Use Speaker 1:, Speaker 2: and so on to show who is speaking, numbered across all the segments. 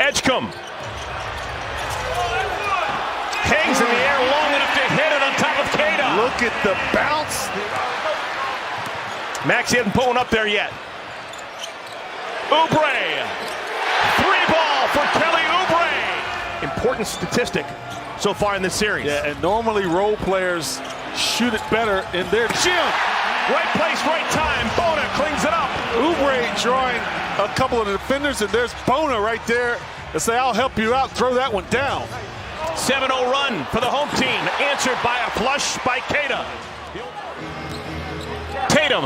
Speaker 1: Edgecombe hangs in the air long enough to hit it on top of Cada.
Speaker 2: Look at the bounce.
Speaker 1: Maxey hasn't pulling up there yet. Oubre. 3-ball for Kelly Oubre. Important statistic so far in this series.
Speaker 2: Yeah, and normally role players shoot it better in their gym.
Speaker 1: Right place, right time. Bona cleans it up.
Speaker 2: Oubre drawing a couple of the defenders, and there's Bona right there to say, I'll help you out, throw that one down.
Speaker 1: 7-0 run for the home team, answered by a flush by Cada. Tatum.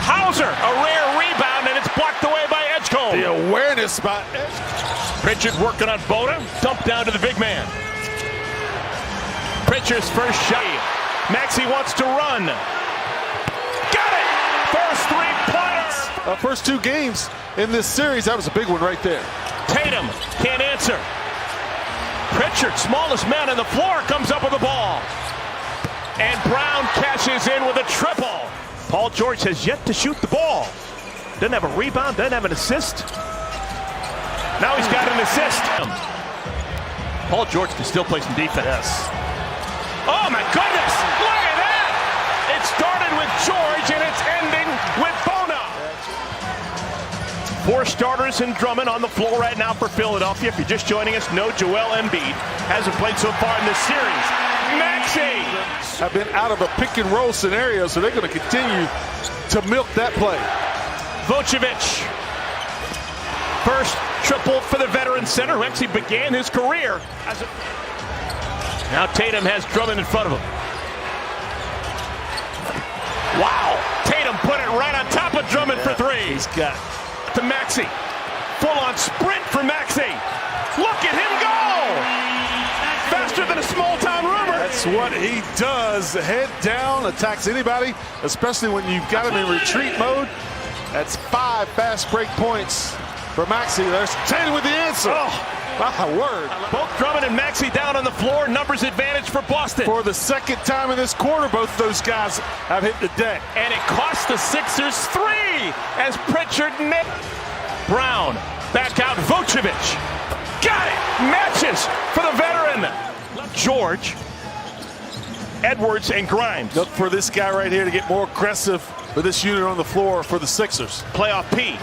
Speaker 1: Hauser, a rare rebound, and it's blocked away by Edgecombe.
Speaker 2: The awareness by Edgecombe.
Speaker 1: Pritchard working on Bona, dumped down to the big man. Pritchard's first shot. Maxey wants to run. Got it! First three-pointer.
Speaker 2: First two games in this series, that was a big one right there.
Speaker 1: Tatum can't answer. Pritchard, smallest man on the floor, comes up with the ball. And Brown cashes in with a triple. Paul George has yet to shoot the ball. Doesn't have a rebound, doesn't have an assist. Now he's got an assist. Paul George can still play some defense.
Speaker 2: Yes.
Speaker 1: Oh my goodness! Look at that! It started with George and it's ending with Bona. 4 starters and Drummond on the floor right now for Philadelphia. If you're just joining us, no Joel Embiid hasn't played so far in this series. Maxey
Speaker 2: have been out of a pick and roll scenario, so they're going to continue to milk that play.
Speaker 1: Vucevic. First triple for the veteran center who actually began his career as a... Now Tatum has Drummond in front of him. Wow. Tatum put it right on top of Drummond for 3.
Speaker 2: He's got
Speaker 1: to Maxey. Full-on sprint for Maxey. Look at him go! Faster than a small-town rumor.
Speaker 2: That's what he does. Head down, attacks anybody, especially when you've got him in retreat mode. That's 5 fast break points for Maxey. There's Tatum with the answer.
Speaker 1: Oh.
Speaker 2: My word.
Speaker 1: Both Drummond and Maxey down on the floor. Numbers advantage for Boston.
Speaker 2: For the second time in this quarter, both those guys have hit the deck.
Speaker 1: And it cost the Sixers 3 as Pritchard nipped. Brown back out. Vucevic. Got it. Matches for the veteran. George, Edwards, and Grimes.
Speaker 2: Look for this guy right here to get more aggressive with this unit on the floor for the Sixers.
Speaker 1: Playoff P.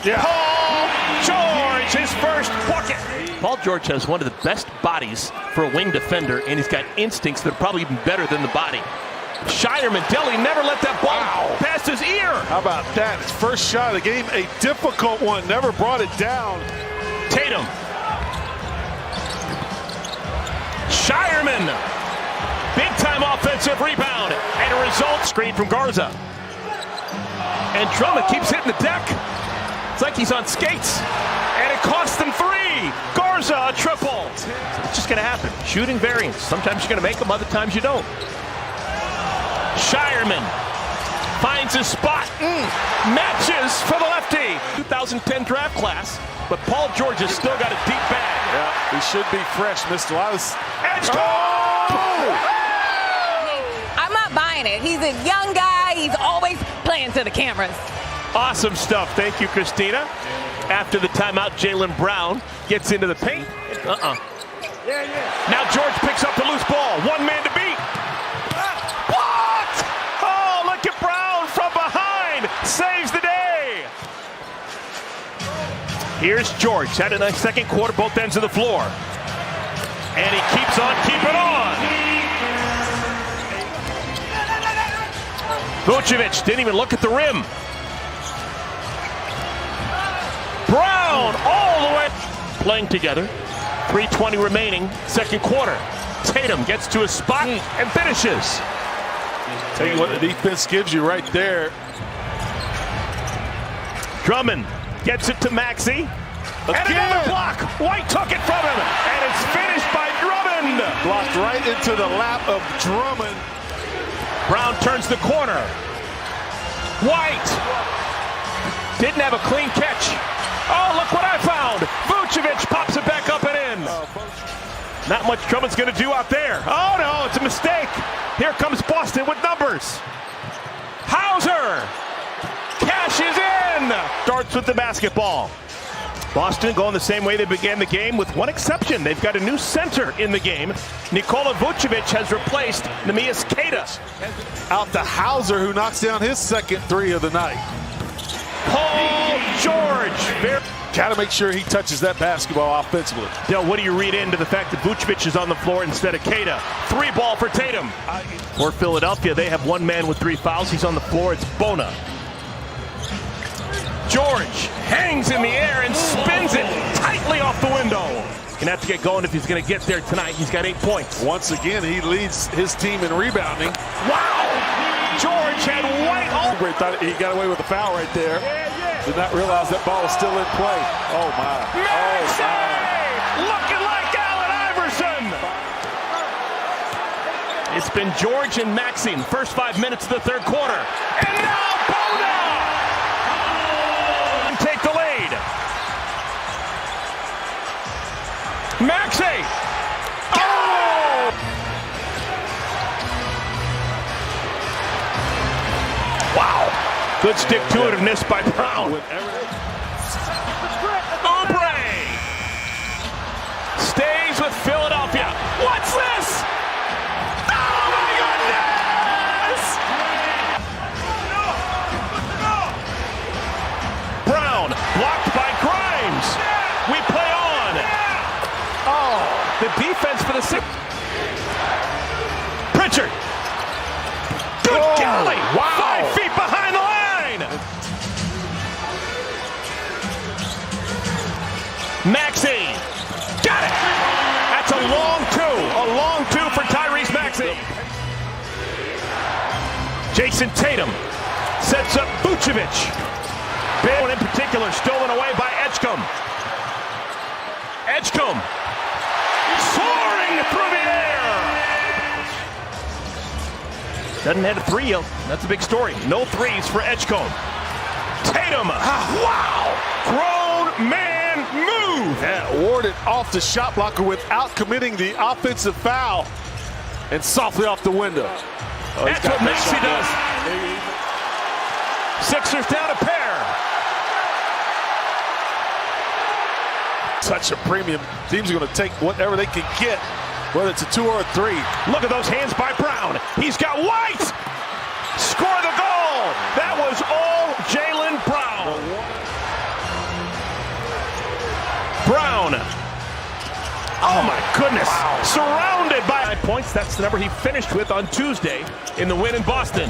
Speaker 2: Yeah.
Speaker 1: Paul George, his first bucket. Paul George has one of the best bodies for a wing defender, and he's got instincts that are probably even better than the body. Shireman, Delly never let that ball past his ear.
Speaker 2: How about that? His first shot of the game, a difficult one, never brought it down.
Speaker 1: Tatum. Shireman. Big-time offensive rebound, and a result screen from Garza. And Drummond keeps hitting the deck. It's like he's on skates. And it cost them 3. Garza, a triple. So it's just going to happen. Shooting variance. Sometimes you're going to make them, other times you don't. Shireman finds his spot. Matches for the lefty. 2010 draft class, but Paul George has still got a deep bag.
Speaker 2: Yeah, he should be fresh. Missed a lot of...
Speaker 3: I'm not buying it. He's a young guy. He's always playing to the cameras.
Speaker 1: Awesome stuff. Thank you, Christina. After the timeout, Jaylen Brown gets into the paint. Now George picks up the loose ball. 1 man to beat. What? Oh, look at Brown from behind. Saves the day. Here's George. Had a nice second quarter, both ends of the floor. And he keeps on keeping on. Vucevic didn't even look at the rim. Brown all the way. Playing together. 3:20 remaining, second quarter. Tatum gets to a spot and finishes.
Speaker 2: Tell you what the defense gives you right there.
Speaker 1: Drummond gets it to Maxey. And another block. White took it from him. And it's finished by Drummond.
Speaker 2: Blocked right into the lap of Drummond.
Speaker 1: Brown turns the corner. White didn't have a clean catch. Oh, look what I found. Vucevic pops it back up and in. Not much Drummond's going to do out there. Oh, no, it's a mistake. Here comes Boston with numbers. Hauser cashes in. Starts with the basketball. Boston going the same way they began the game, with one exception. They've got a new center in the game. Nikola Vucevic has replaced Neemias Queta.
Speaker 2: Out to Hauser, who knocks down his second three of the night.
Speaker 1: Paul George.
Speaker 2: Got to make sure he touches that basketball offensively.
Speaker 1: Dell, what do you read into the fact that Vucevic is on the floor instead of Queta? 3-ball for Tatum. For Philadelphia, they have one man with 3 fouls. He's on the floor. It's Bona. George hangs in the air and spins it tightly off the window. He's going to have to get going if he's going to get there tonight. He's got 8 points.
Speaker 2: Once again, he leads his team in rebounding.
Speaker 1: Wow! George had white all.
Speaker 2: Thought he got away with the foul right there. Did not realize that ball was still in play. Oh, my.
Speaker 1: Maxey! Looking like Allen Iverson! It's been George and Maxey in the first 5 minutes of the third quarter. And now Bona! Take the lead. Maxey! Oh! Wow! Good stick-to-itiveness by Brown. Oubre stays with Philadelphia. What's this? Oh my goodness! Brown blocked by Grimes. We play on. Oh, the defense for the six. Pritchard. Good golly! Wow! 5 feet behind the line. Maxey, got it! That's a long two for Tyrese Maxey. Jason Tatum sets up Vucevic. Big one in particular, stolen away by Edgecombe. Edgecombe soaring through the air. Doesn't hit a 3, that's a big story. No 3s for Edgecombe. Tatum, wow! Grown man move!
Speaker 2: Yeah, warded off the shot blocker without committing the offensive foul. And softly off the window. Oh,
Speaker 1: that's what Maxey does. Sixers down a pair.
Speaker 2: Such a premium. Teams are going to take whatever they can get, whether it's a 2 or a 3.
Speaker 1: Look at those hands by Brown. He's got White. Score the goal. That was all Jaylen Brown. Brown. Oh my goodness. Wow. Surrounded by 9 points. That's the number he finished with on Tuesday in the win in Boston.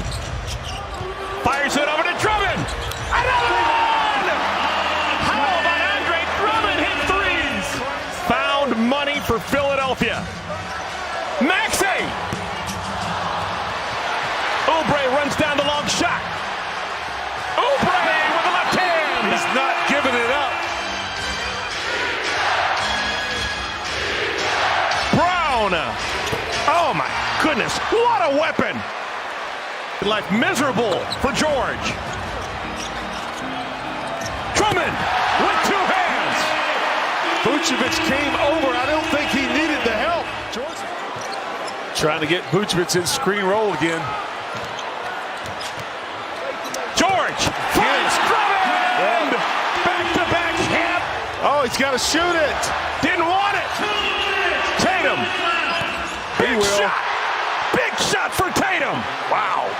Speaker 1: Fires it over to Drummond. Another one! How about Andre Drummond hit 3s? Found money for Philadelphia. Maxey! Oubre runs down the long shot. Oubre with the left hand.
Speaker 2: He's not giving it up.
Speaker 1: Brown. Oh my goodness, what a weapon. Life miserable for George. Drummond with 2 hands.
Speaker 2: Vucevic came over. I don't think he needed the help. Trying to get Vucevic in screen roll again.
Speaker 1: George finds Drummond. Back-to-back hit.
Speaker 2: Oh, he's got to shoot it.
Speaker 1: Didn't want it. Tatum. Big shot. Big shot for Tatum. Wow.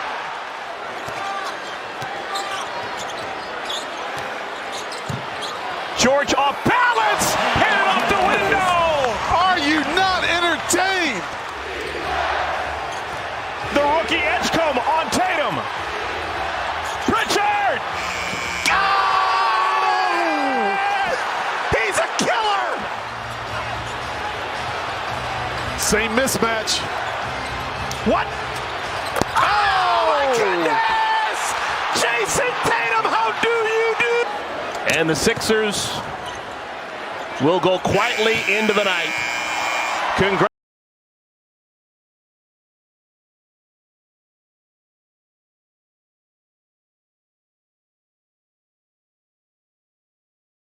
Speaker 1: George off balance. Hit it off the window.
Speaker 2: Are you not entertained?
Speaker 1: The rookie Edgecombe on Tatum. Pritchard! Oh! He's a killer!
Speaker 2: Same mismatch.
Speaker 1: What? Oh my goodness! Jason Tatum, how do you do? And the Sixers will go quietly into the night. Congrats.